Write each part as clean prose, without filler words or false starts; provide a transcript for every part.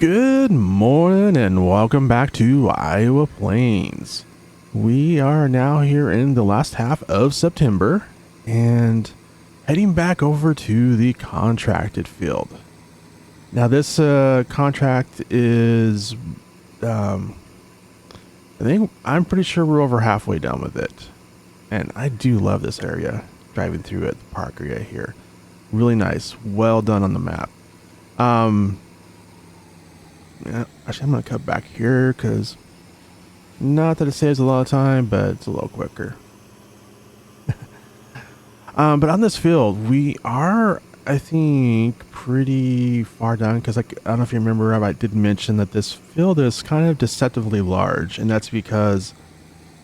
Good morning and welcome back to Iowa Plains. We are now here in the last half of September and heading back over to the contracted field. Now this contract is, I'm pretty sure we're over halfway done with it. And I do love this area, driving through it, the park area here. Really nice, well done on the map. Yeah, actually I'm going to cut back here because not that it saves a lot of time, but it's a little quicker. But on this field, we are, I think, pretty far done because I don't know if you remember, I did mention that this field is kind of deceptively large, and that's because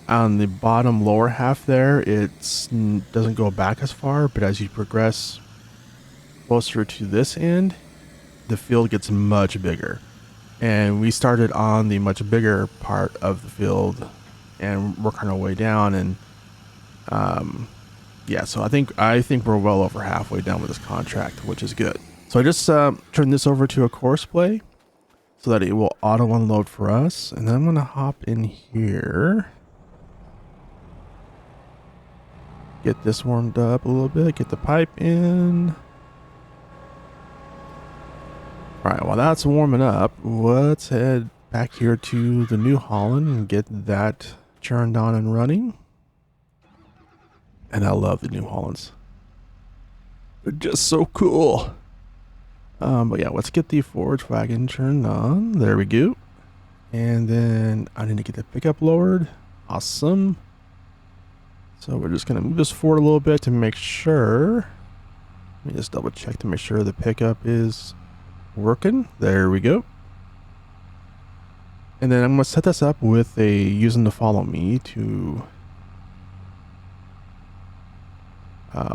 on the bottom lower half there, it doesn't go back as far, but as you progress closer to this end, the field gets much bigger. And we started on the much bigger part of the field and working our way down. And yeah, so I think we're well over halfway done with this contract, which is good. So I just turned this over to a course play so that it will auto unload for us. And then I'm going to hop in here. Get this warmed up a little bit. Get the pipe in. Alright, while that's warming up, let's head back here to the New Holland and get that turned on and running. And I love the New Hollands. They're just so cool. But yeah, let's get the Forage wagon turned on. There we go. And then I need to get the pickup lowered. Awesome. So we're just going to move this forward a little bit to make sure. Let me just double check to make sure the pickup is working. There we go. And then I'm going to set this up with using the follow me to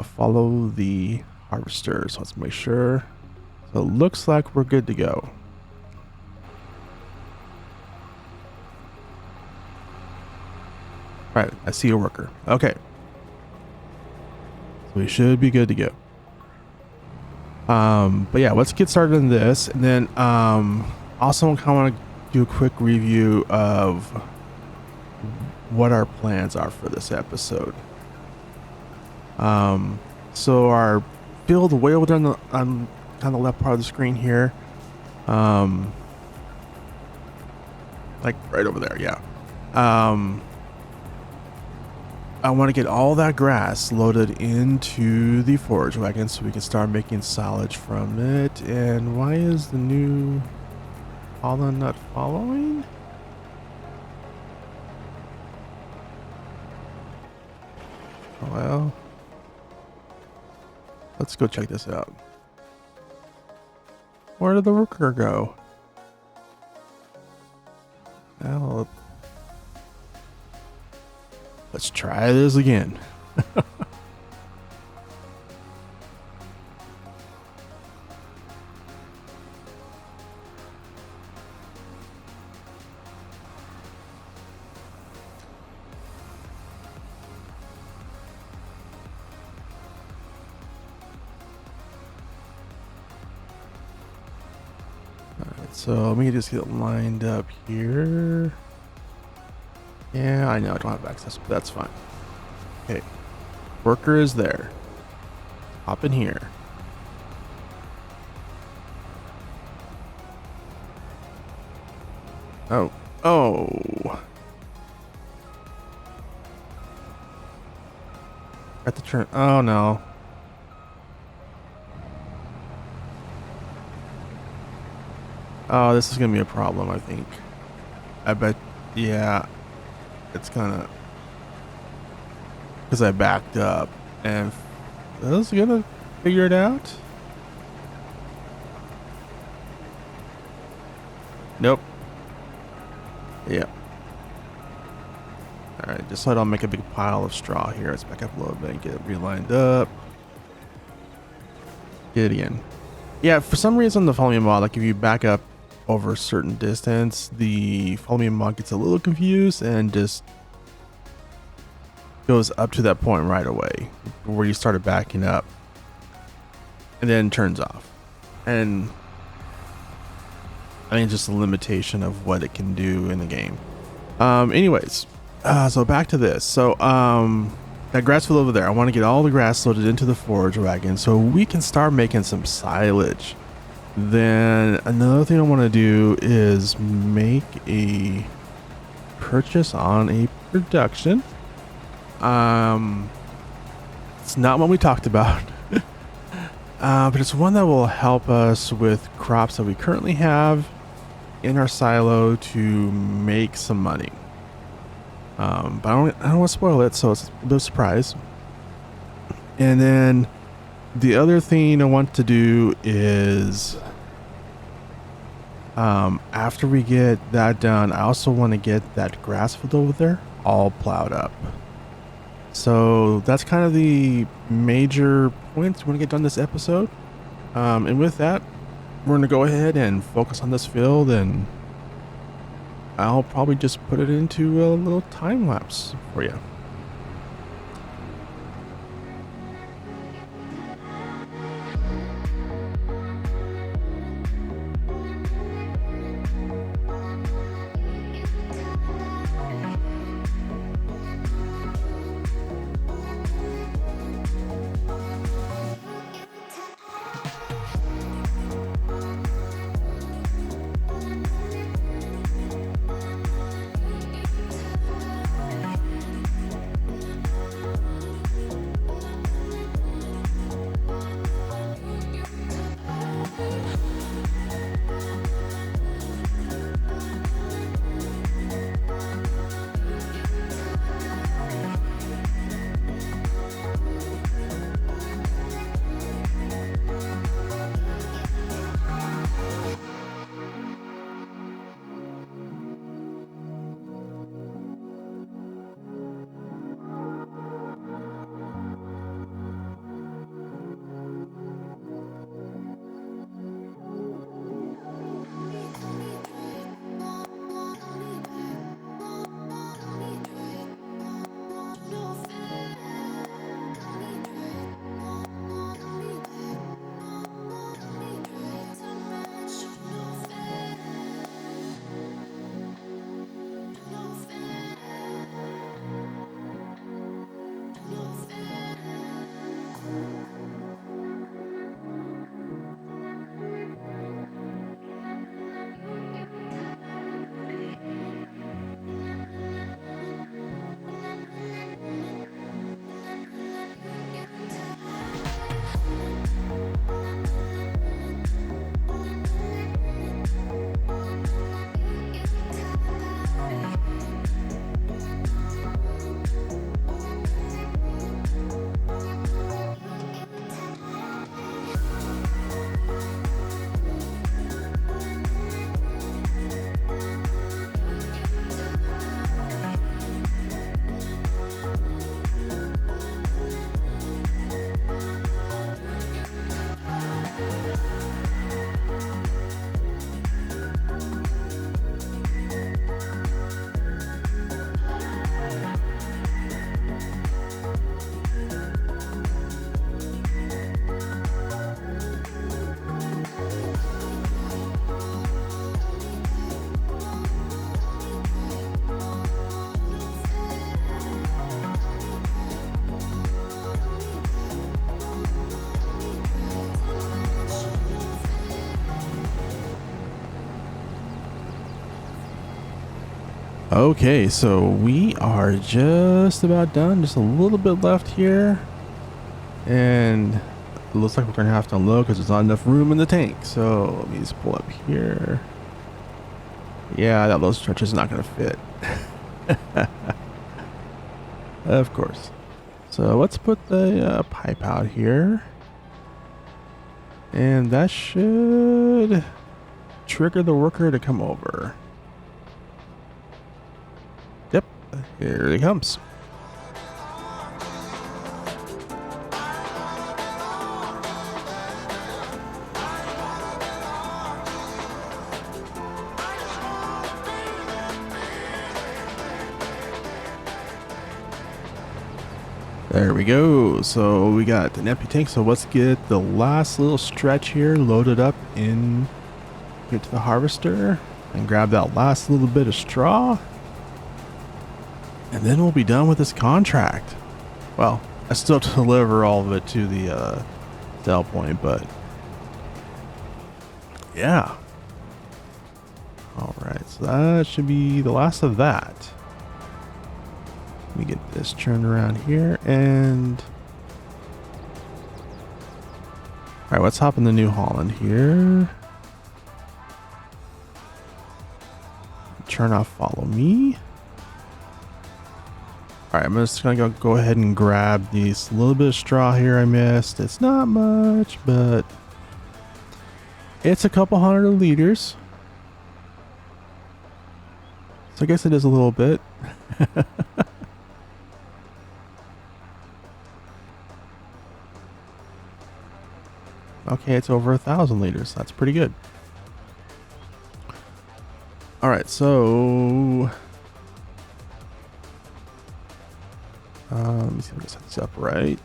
follow the harvester. So let's make sure. So it looks like we're good to go. All right, I see a worker. Okay. So we should be good to go. But yeah, let's get started on this, and then also I kind of want to do a quick review of what our plans are for this episode. So our field way over on kind of the left part of the screen here, like right over there, yeah. I want to get all that grass loaded into the forage wagon so we can start making silage from it. And why is the New Holland not following? Well, let's go check this out. Where did the worker go? Well, let's try this again. Alright, so let me just get lined up here. Yeah, I know I don't have access, but that's fine. Okay. Worker is there. Hop in here. Oh. Oh. At the turn. Oh, no. Oh, this is going to be a problem, I think. I bet. Yeah. It's kind of because I backed up, and I was gonna figure it out. Nope. Yeah. All right, just so I don't make a big pile of straw here. Let's back up a little bit and get it relined up. Get it in. Yeah, for some reason the follow me mod, like if you back up over a certain distance, the follow me mod gets a little confused and just goes up to that point right away where you started backing up and then turns off. And I mean, just a limitation of what it can do in the game. Anyways, so back to this. So, that grass field over there, I want to get all the grass loaded into the forage wagon so we can start making some silage. Then another thing I want to do is make a purchase on a production. It's not what we talked about, but it's one that will help us with crops that we currently have in our silo to make some money. But I don't want to spoil it, so it's a bit of a surprise. And then the other thing I want to do is, after we get that done, I also want to get that grass field over there all plowed up. So that's kind of the major points we want to get done this episode. And with that, we're going to go ahead and focus on this field, and I'll probably just put it into a little time lapse for you. Okay, so we are just about done. Just a little bit left here. And it looks like we're going to have to unload because there's not enough room in the tank. So let me just pull up here. Yeah, that little stretch is not going to fit. Of course. So let's put the pipe out here. And that should trigger the worker to come over. Yep, here he comes. There we go. So we got an empty tank. So let's get the last little stretch here loaded up into here to the harvester and grab that last little bit of straw. And then we'll be done with this contract. Well, I still have to deliver all of it to the sell point, but yeah. All right, so that should be the last of that. Let me get this turned around here and... All right, let's hop in the New Holland here. Turn off follow me. All right, I'm just gonna go ahead and grab this little bit of straw here I missed. It's not much, but it's a couple hundred liters. So I guess it is a little bit. Okay, it's over 1,000 liters. That's pretty good. All right, so let me see if I can set this up right.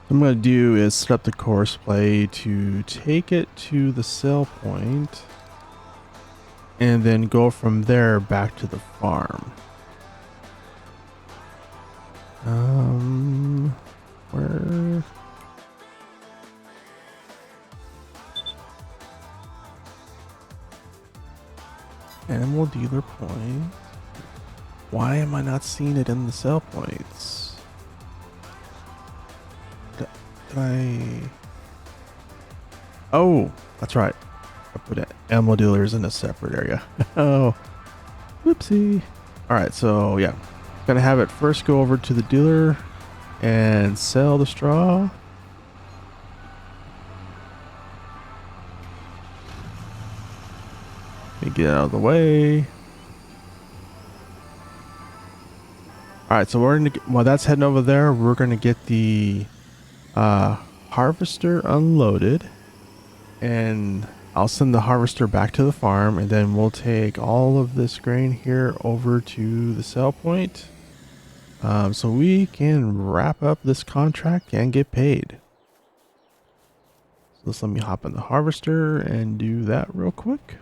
What I'm going to do is set up the course play to take it to the sell point and then go from there back to the farm. Where? Animal dealer point. Why am I not seeing it in the sell points? Oh, that's right. I put animal dealers in a separate area. Oh, whoopsie. All right, so yeah, gonna have it first go over to the dealer and sell the straw. Let me get out of the way. All right, so we're gonna while that's heading over there, we're gonna get the harvester unloaded, and I'll send the harvester back to the farm, and then we'll take all of this grain here over to the sell point, so we can wrap up this contract and get paid. So just let me hop in the harvester and do that real quick.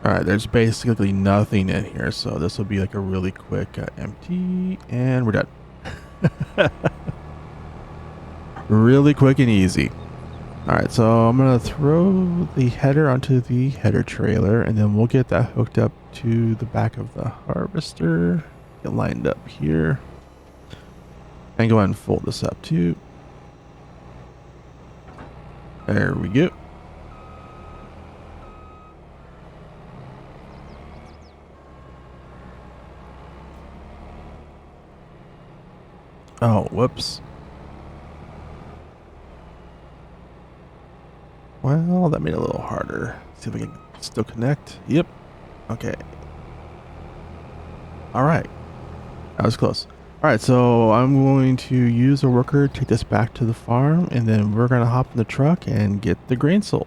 Alright, there's basically nothing in here, so this will be like a really quick empty, and we're done. Really quick and easy. Alright, so I'm going to throw the header onto the header trailer, and then we'll get that hooked up to the back of the harvester. Get lined up here. And go ahead and fold this up too. There we go. Oh, whoops. Well, that made it a little harder. See if we can still connect. Yep. Okay. All right. That was close. All right, so I'm going to use a worker, take this back to the farm, and then we're going to hop in the truck and get the grain sold.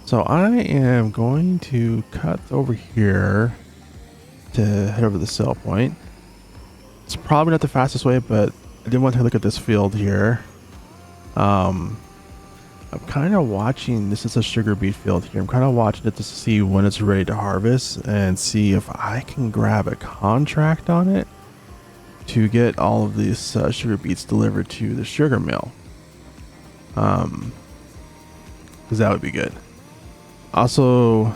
So I am going to cut over here to head over to the sell point. It's probably not the fastest way, but I did want to look at this field here. I'm kind of watching, this is a sugar beet field here. I'm kind of watching it to see when it's ready to harvest and see if I can grab a contract on it to get all of these sugar beets delivered to the sugar mill. Because that would be good. Also,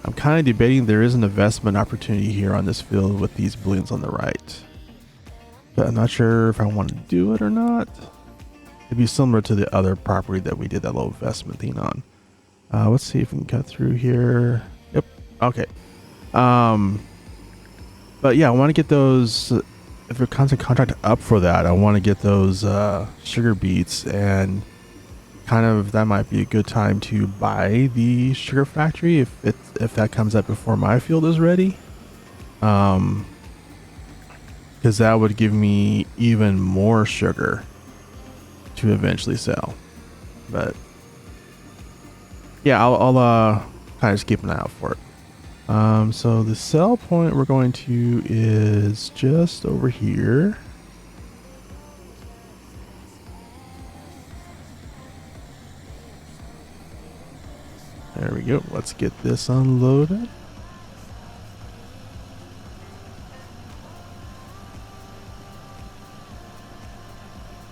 I'm kind of debating there is an investment opportunity here on this field with these balloons on the right. But I'm not sure if I want to do it or not. It'd be similar to the other property that we did that little investment thing on. Let's see if we can cut through here. Yep. Okay. Um, but yeah, I want to get those. If a content contract up for that, I want to get those sugar beets, and kind of that might be a good time to buy the sugar factory if that comes up before my field is ready. Because that would give me even more sugar to eventually sell. But yeah, I'll kind of just keep an eye out for it. So the sell point we're going to is just over here. There we go. Let's get this unloaded.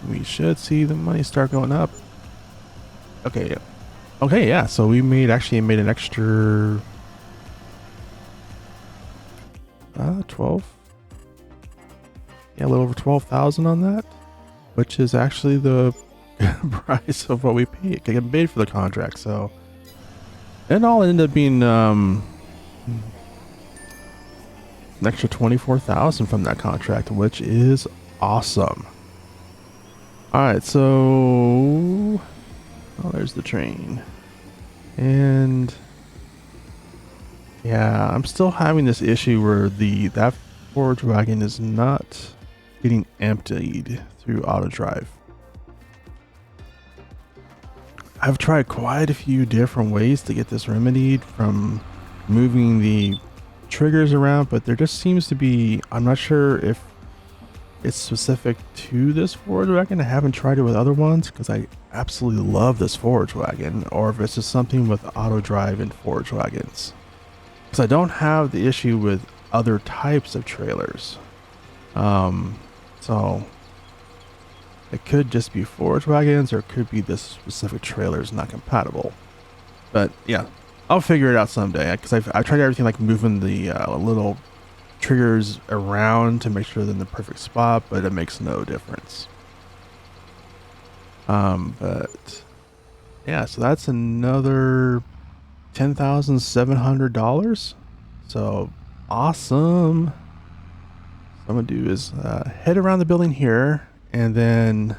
We should see the money start going up. Okay, yeah. Okay, yeah. So we actually made an extra 12. Yeah, a little over 12,000 on that, which is actually the price of what we paid for the contract. So it all ended up being an extra 24,000 from that contract, which is awesome. All right, so there's the train, and yeah, I'm still having this issue where that forage wagon is not getting emptied through auto drive. I've tried quite a few different ways to get this remedied, from moving the triggers around, but there just seems to be, I'm not sure if it's specific to this forage wagon. I haven't tried it with other ones because I absolutely love this forage wagon, or if it's just something with auto drive and forage wagons. Because I don't have the issue with other types of trailers. So it could just be forage wagons, or it could be this specific trailer is not compatible. But yeah, I'll figure it out someday, because I've tried everything, like moving the little triggers around to make sure they're in the perfect spot, but it makes no difference. But yeah, so that's another $10,700. So awesome. What I'm gonna do is head around the building here, and then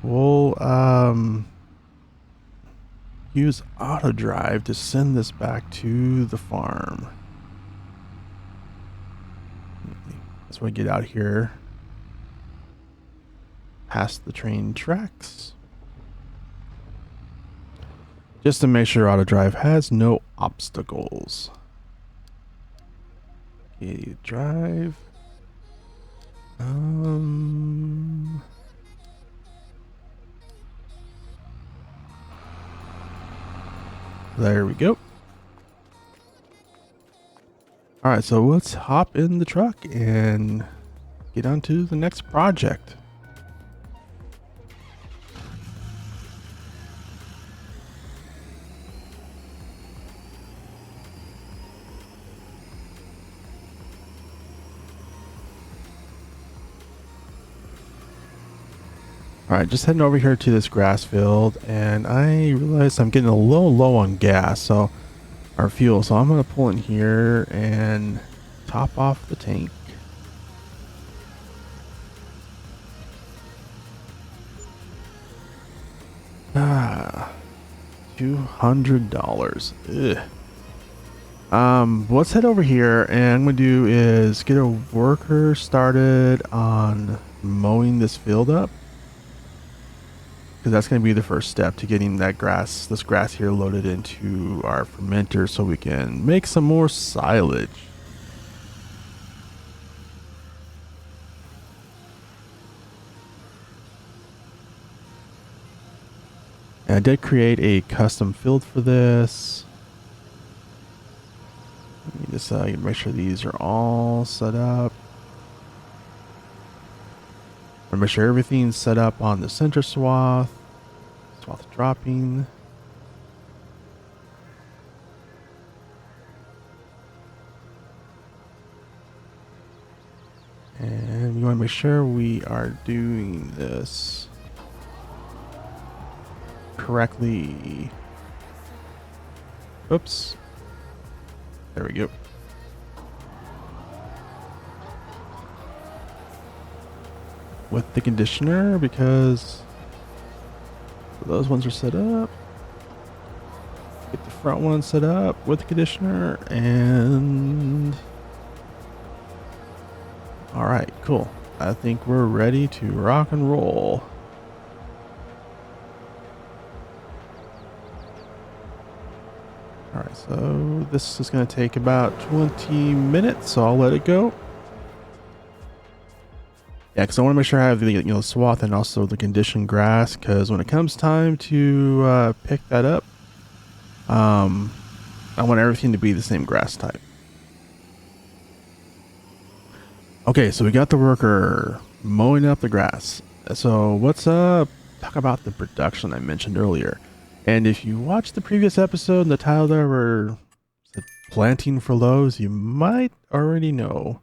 we'll use auto drive to send this back to the farm. As we get out here past the train tracks, just to make sure auto drive has no obstacles. Okay, drive. There we go. All right, so let's hop in the truck and get on to the next project. All right, just heading over here to this grass field, and I realized I'm getting a little low on gas, so our fuel. So I'm gonna pull in here and top off the tank. $200. Let's head over here, and I'm gonna do is get a worker started on mowing this field up, because that's going to be the first step to getting this grass here loaded into our fermenter so we can make some more silage. And I did create a custom field for this. Let me just make sure these are all set up. Make sure everything's set up on the center swath dropping. And we want to make sure we are doing this correctly. Oops. There we go. With the conditioner, because those ones are set up. Get the front one set up with the conditioner, and all right, cool. I think we're ready to rock and roll. All right, so this is going to take about 20 minutes, so I'll let it go. Yeah, because I want to make sure I have the swath and also the conditioned grass, because when it comes time to pick that up, I want everything to be the same grass type. Okay, so we got the worker mowing up the grass. So what's up? Talk about the production I mentioned earlier. And if you watched the previous episode and the title there were planting for loaves, you might already know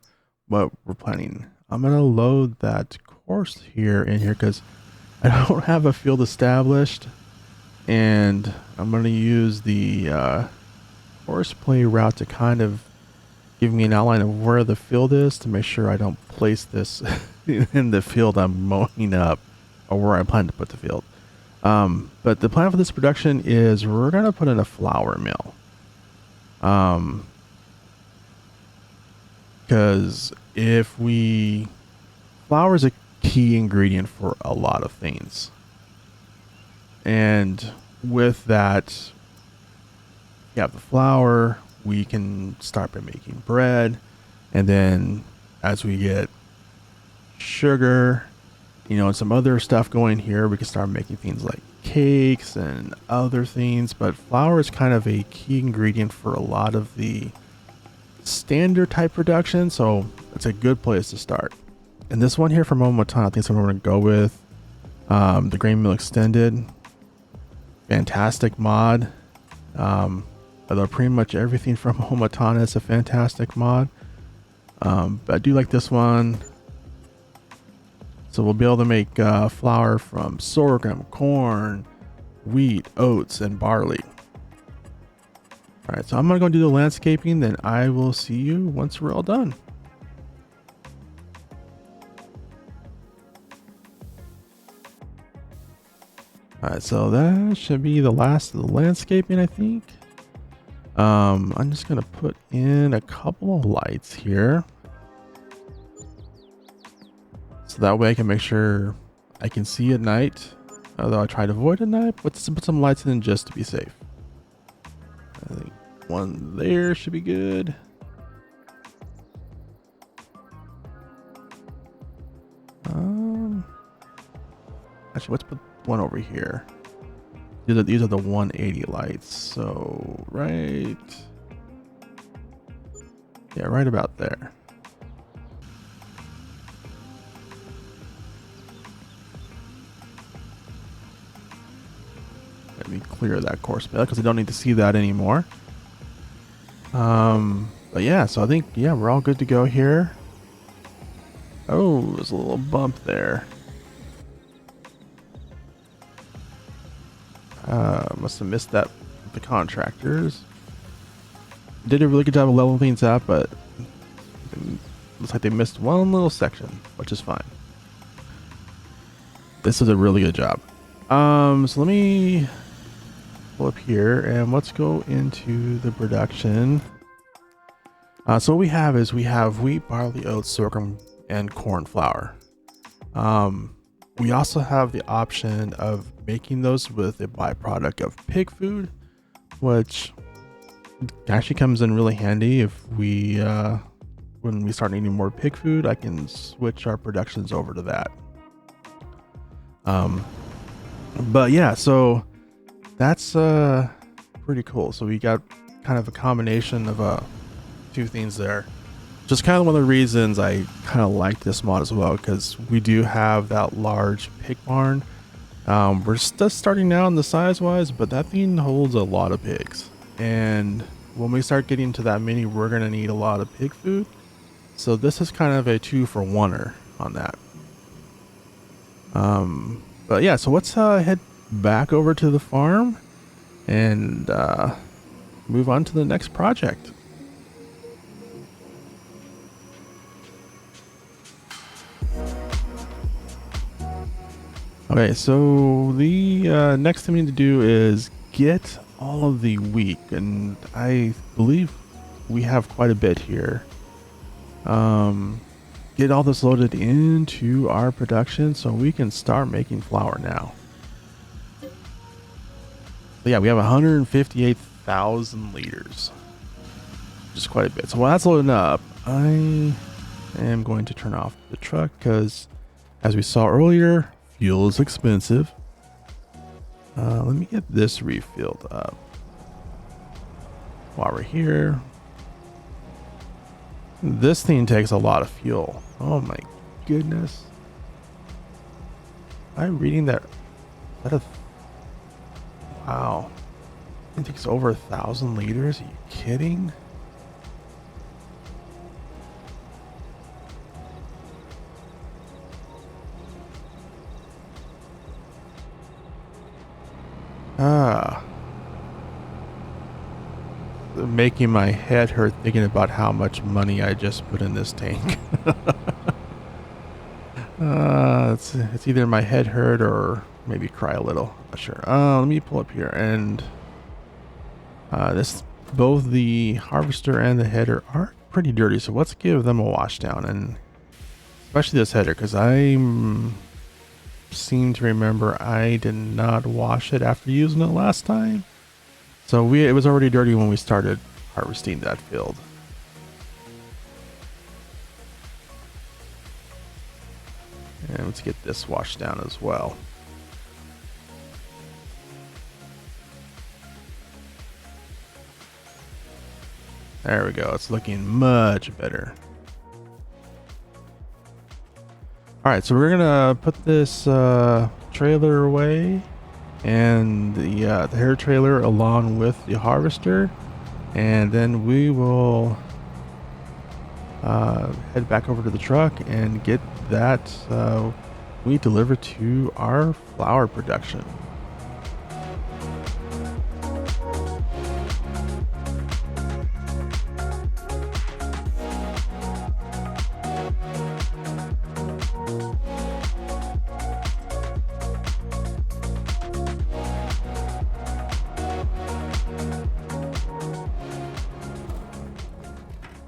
what we're planting. I'm going to load that course here in here because I don't have a field established. And I'm going to use the horseplay route to kind of give me an outline of where the field is to make sure I don't place this in the field I'm mowing up or where I plan to put the field. But the plan for this production is we're going to put in a flour mill. Because flour is a key ingredient for a lot of things. And with that, you have the flour, we can start by making bread. And then as we get sugar, and some other stuff going here, we can start making things like cakes and other things. But flour is kind of a key ingredient for a lot of the standard type production. So it's a good place to start. And this one here from Momotan, I think I'm going to go with the grain mill extended. Fantastic mod. Although pretty much everything from Homatana is a fantastic mod. But I do like this one. So we'll be able to make flour from sorghum, corn, wheat, oats, and barley. All right, so I'm going to go do the landscaping, then I will see you once we're all done. All right, so that should be the last of the landscaping, I think. I'm just gonna put in a couple of lights here, so that way I can make sure I can see at night. Although I try to avoid at night, but put some lights in just to be safe. I think one there should be good. Actually, let's put one over here. These are the 180 lights, so right about there. Let me clear that course because I don't need to see that anymore. But yeah, so I think we're all good to go here. Oh, there's a little bump there. Must have missed that with the contractors. Did a really good job of leveling things out, but it looks like they missed one little section, which is fine. This is a really good job. So let me pull up here and let's go into the production. So what we have is wheat, barley, oats, sorghum, and corn flour. We also have the option of making those with a byproduct of pig food, which actually comes in really handy if we when we start needing more pig food. I can switch our productions over to that. But yeah, so that's pretty cool. So we got kind of a combination of two things there. Just kind of one of the reasons I kind of like this mod as well, because we do have that large pig barn. We're just starting out in the size wise, but that thing holds a lot of pigs, and when we start getting to that many, we're gonna need a lot of pig food. So this is kind of a 2-for-1er on that. But yeah, so let's head back over to the farm and move on to the next project. Okay, so the next thing we need to do is get all of the wheat, and I believe we have quite a bit here. Get all this loaded into our production so we can start making flour now. But yeah, we have 158,000 liters, which is quite a bit. So while that's loading up, I am going to turn off the truck because, as we saw earlier, fuel is expensive. Let me get this refilled up while we're here. This thing takes a lot of fuel. Oh my goodness. I'm reading that. Wow. It takes over 1,000 liters. Are you kidding? Making my head hurt thinking about how much money I just put in this tank. It's either my head hurt or maybe cry a little. I'm not sure. Let me pull up here, and both the harvester and the header are pretty dirty, so let's give them a wash down, and especially this header, because I seem to remember I did not wash it after using it last time. So it was already dirty when we started harvesting that field. And let's get this washed down as well. There we go. It's looking much better. All right, so we're gonna put this trailer away, and the hair trailer along with the harvester, and then we will head back over to the truck and get that wheat delivered to our flour production.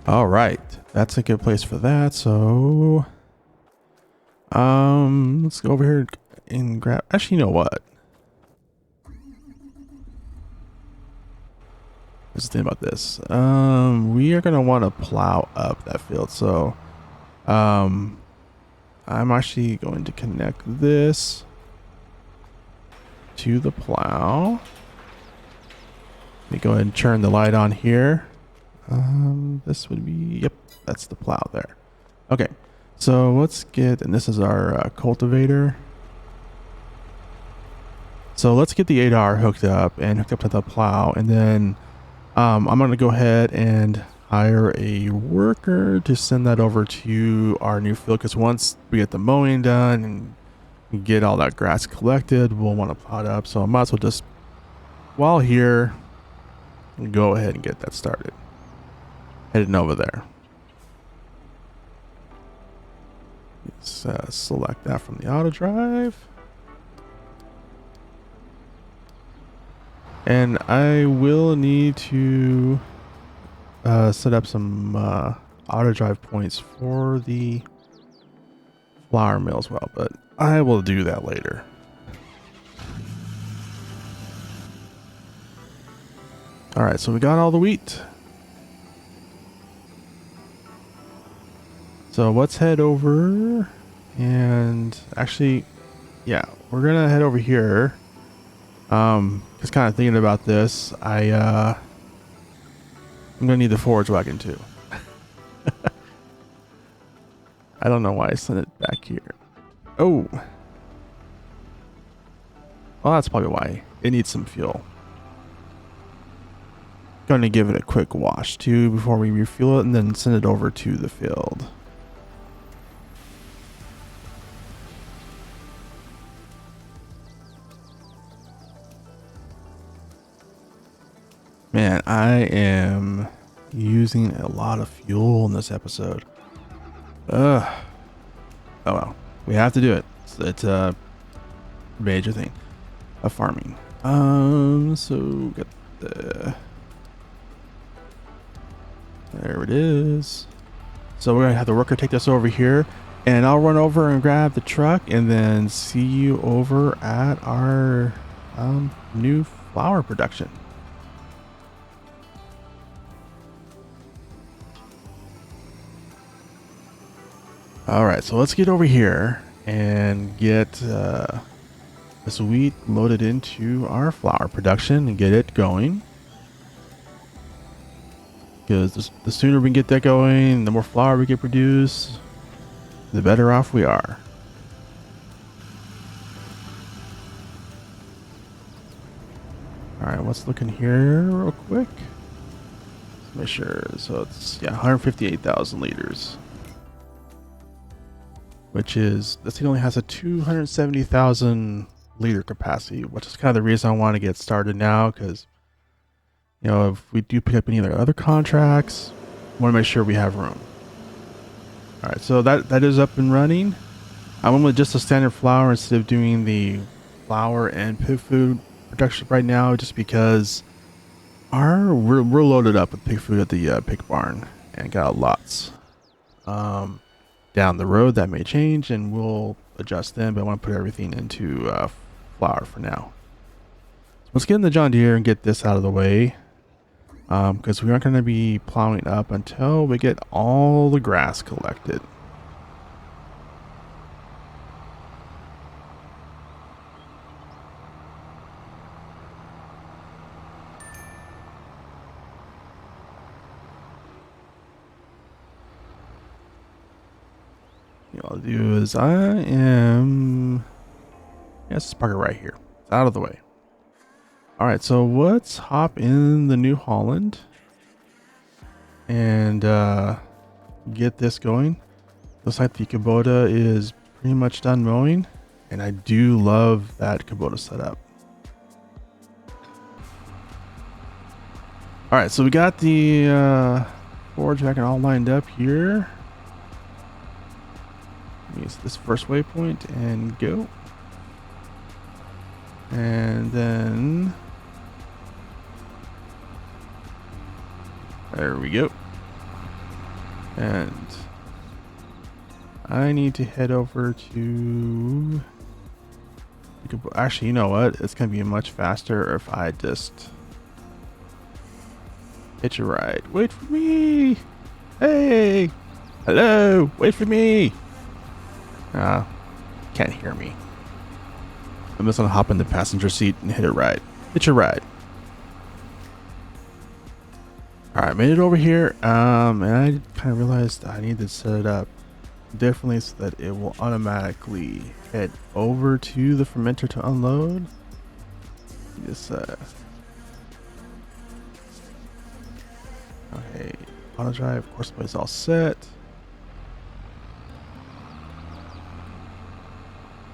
All right, that's a good place for that. So, let's go over here and grab. Actually, you know what? Let's think about this. We are gonna want to plow up that field. So, I'm actually going to connect this to the plow. Let me go ahead and turn the light on here. This would be, yep, that's the plow there. Okay, so let's get, and this is our cultivator. So let's get the 8R hooked up to the plow, and then I'm going to go ahead and hire a worker to send that over to our new field, because once we get the mowing done and get all that grass collected, we'll want to plow it up. So I might as well just, while here, go ahead and get that started. Heading over there. Let's select that from the auto drive. And I will need to set up some auto drive points for the flour mill as well, but I will do that later. All right, so we got all the wheat. So let's head over, and actually, yeah, we're gonna head over here. Just kind of thinking about this, I'm gonna need the forage wagon too. I don't know why I sent it back here. Oh, well, that's probably why. It needs some fuel. Gonna give it a quick wash too before we refuel it, and then send it over to the field. Man, I am using a lot of fuel in this episode. Ugh. Oh well, we have to do it. It's a major thing of farming. So get there it is. So we're gonna have the worker take this over here, and I'll run over and grab the truck, and then see you over at our new flour production. All right, so let's get over here and get this wheat loaded into our flour production and get it going. Because the sooner we can get that going, the more flour we can produce, the better off we are. All right, let's look in here real quick. Let's make sure. So it's 158,000 liters. Which is, this thing only has a 270,000 liter capacity, which is kind of the reason I want to get started now, because, you know, if we do pick up any other contracts, I want to make sure we have room. All right, so that is up and running. I went with just a standard flour instead of doing the flour and pig food production right now, just because we're loaded up with pig food at the pig barn and got lots. Down the road that may change and we'll adjust them, but I want to put everything into flour for now. So let's get in the John Deere and get this out of the way, because we aren't going to be plowing up until we get all the grass collected. What I'll do is let's park it right here. It's out of the way. All right, so let's hop in the New Holland and get this going. Looks like the Kubota is pretty much done mowing, and I do love that Kubota setup. All right, so we got the Forage Wagon all lined up here. Use this first waypoint and go. And then there we go. And I need to head over to, actually, you know what? It's going to be much faster if I just hitch a ride. Wait for me. Hey, hello, wait for me. Can't hear me. I'm just gonna hop in the passenger seat and hit a ride. Hitch a ride. Alright, made it over here. And I kind of realized I need to set it up differently so that it will automatically head over to the fermenter to unload. Just okay, auto drive, of course, it's all set.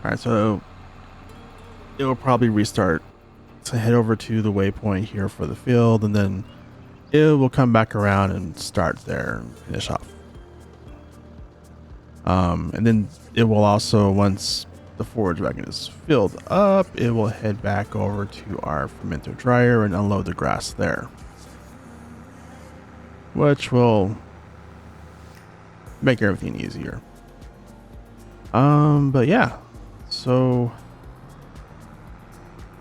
Alright, so it will probably restart to head over to the waypoint here for the field, and then it will come back around and start there and finish off. And then it will also, once the forage wagon is filled up, it will head back over to our fermenter dryer and unload the grass there, which will make everything easier. But yeah. So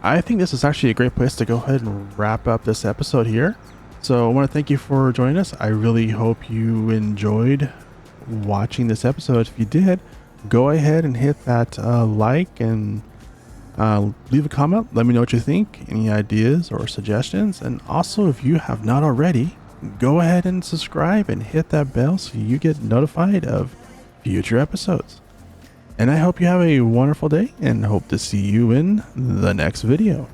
I think this is actually a great place to go ahead and wrap up this episode here. So I want to thank you for joining us. I really hope you enjoyed watching this episode. If you did, go ahead and hit that like and leave a comment. Let me know what you think, any ideas or suggestions. And also, if you have not already, go ahead and subscribe and hit that bell so you get notified of future episodes. And I hope you have a wonderful day and hope to see you in the next video.